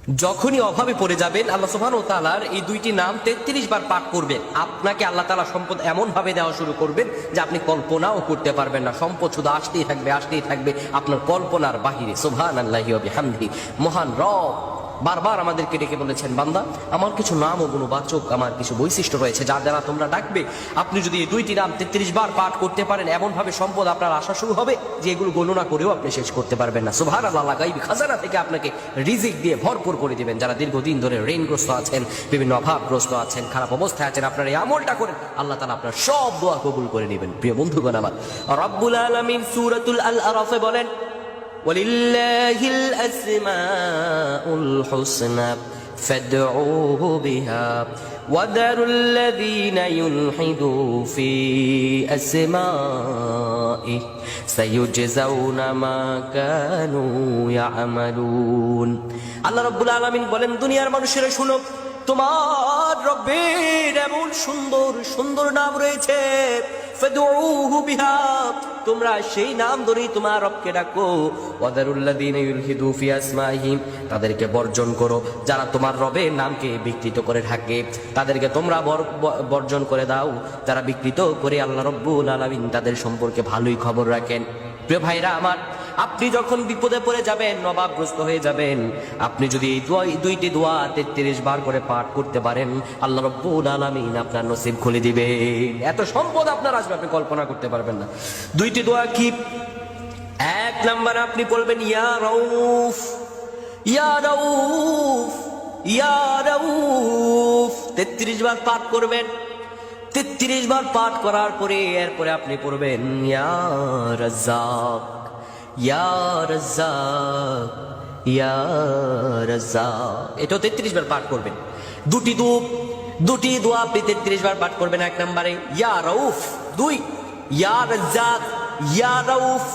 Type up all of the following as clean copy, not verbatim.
যখনই অভাবে পড়ে যাবেন আল্লাহ সুবহানাহু ওয়া তাআলার এই দুইটি নাম 33 বার পাঠ করবেন, আপনাকে আল্লাহ তাআলা সম্পদ এমন ভাবে দেওয়া শুরু করবেন যে আপনি কল্পনাও করতে পারবেন না। সম্পদ শুধু আসতেই থাকবে আপনার কল্পনার বাহিরে। সুবহানাল্লাহি ওয়া বিহামদিহি। মহান রব বারবার আমাদেরকে ডেকে বলেছেন, বান্দা আমার কিছু নাম ও গুণবাচক, আমার কিছু বৈশিষ্ট্য রয়েছে যার দ্বারা তোমরা ডাকবে। আপনি যদি এই দুইটি নাম 33 বার পাঠ করতে পারেন, এমন ভাবে সম্পদ আপনার আসা শুরু হবে যে এগুলো গণনা করেও আপনি শেষ করতে পারবেন না। সুবহানাল্লাহ। গায়বী খাজানা থেকে আপনাকে রিজিক দিয়ে ভরপুর করে দিবেন। যারা দীর্ঘদিন ধরে ঋণগ্রস্ত আছেন, বিভিন্ন অভাবগ্রস্ত আছেন, খারাপ অবস্থায় আছেন, আপনারা এই আমলটা করেন, আল্লাহ তাআলা আপনার সব দোয়া কবুল করে নেবেন। প্রিয় বন্ধুগণ আমার, রব্বুল আলামিন সূরাতুল আল আরাফে বলেন, ওয়ালিল্লাহিল আসমাউল হুসনা ফাদউহু বিহা ওয়াদারুল্লাযীনা ইউলহিদু ফি আসমাইহি সাইয়ুজজাউনা মা কানু ইয়ামালুন। আল্লাহ রাব্বুল আলামিন বলেন, দুনিয়ার মানুষেরা শুনো, তোমার রব্বের এমন সুন্দর সুন্দর নাম রয়েছে, ফাদউহু বিহা, তোমরা সেই নাম ধরেই তোমার রবকে ডাকো। ওয়াদারুল্লাযীনা ইউলহিদু ফি আসমাইহি, তাদেরকে বর্জন করো যারা তোমার রবের নামকে বিকৃত করে থাকে, তাদেরকে তোমরা বর্জন করে দাও যারা বিকৃত করে আল্লাহ রাব্বুল আলামিন তাদের সম্পর্কে ভালোই খবর রাখেন। প্রিয় ভাইরা আমার, আপনি যখন বিপদে পড়ে যাবেন, অভাবগ্রস্ত হয়ে যাবেন, আপনি যদি এই দুইটি দোয়া 33 বার করে পাঠ করতে পারেন, আল্লাহ রাব্বুল আলামিন আপনার নসিব খুলে দিবেন। এত সম্পদ আপনার আসবে আপনি কল্পনা করতে পারবেন না। দুইটি দোয়া কি? এক নাম্বার আপনি বলবেন, ইয়া রাউফ ইয়া রাউফ ইয়া রাউফ, 33 বার পাঠ করবেন। 33 বার পাঠ করার পরে এরপরে আপনি পড়বেন, ইয়া রাজ্জাক ইয়া রাজ্জাক ইয়া রাজ্জাক। এটাও 33 বার পাঠ করবেন। দুটি দোয়া আপনি 33 বার পাঠ করবেন। এক নম্বরে ইয়া রাউফ, 2 ইয়া রাজ্জাক ইয়া রাউফ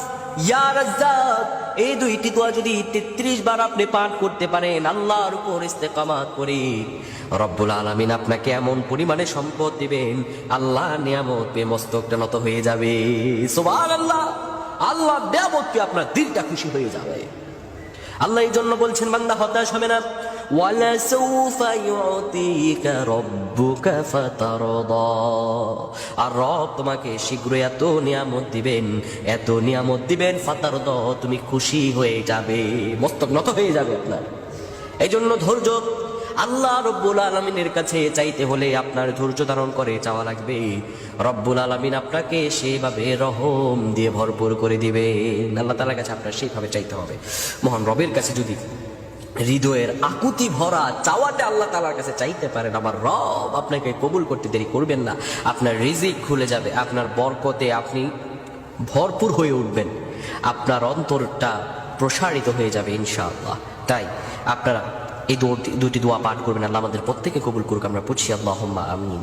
ইয়া রাজ্জাক। এই দুইটি দোয়া যদি 33 বার আপনি পাঠ করতে পারেন, আল্লাহর উপর ইস্তেকামাত করে, রব্বুল আলামিন আপনাকে এমন পরিমাণে সম্পদ দিবেন, আল্লাহ নিয়ামত পেয়ে মস্তকটা নত হয়ে যাবে। সুবহানাল্লাহ। আল্লাহ নিয়ামত পেয়ে আপনার দিলটা খুশি হয়ে যাবে। আল্লাহ এই জন্য বলছেন, বান্দা হতাশ হবে না। ওয়ালা সাউফা ইউতিকা রাব্বুকা ফাতারদা, আর রব তোমাকে শীঘ্রই এত নিয়ামত দিবেন, ফাতারদা, তুমি খুশি হয়ে যাবে, মস্তক নত হয়ে যাবে আপনার। এই জন্য ধৈর্য, আল্লাহ রব্বুল আলামিনের কাছে চাইতে হলে আপনার ধৈর্য ধারণ করে চাওয়া লাগবে। রব্বুল আলামিন আপনাকে সেইভাবে রহম দিয়ে ভরপুর করে দিবেন। আল্লাহ তাআলার কাছে আপনার সেইভাবে চাইতে হবে। মহান রবের কাছে যদি হৃদয়ের আকুতি ভরা চাওয়াটা আল্লাহ তাআলার কাছে চাইতে পারেন, আমার রব আপনাকে কবুল করতে দেরি করবেন না। আপনার রিজিক খুলে যাবে, আপনার বরকতে আপনি ভরপুর হয়ে উঠবেন, আপনার অন্তরটা প্রসারিত হয়ে যাবে ইনশাআল্লাহ। তাই আপনারা এই দুটি দোয়া পাঠ করবেন। আল্লাহ আমাদের প্রত্যেকে কবুল করুক। আমরা পড়ছি আল্লাহুম্মা আমিন।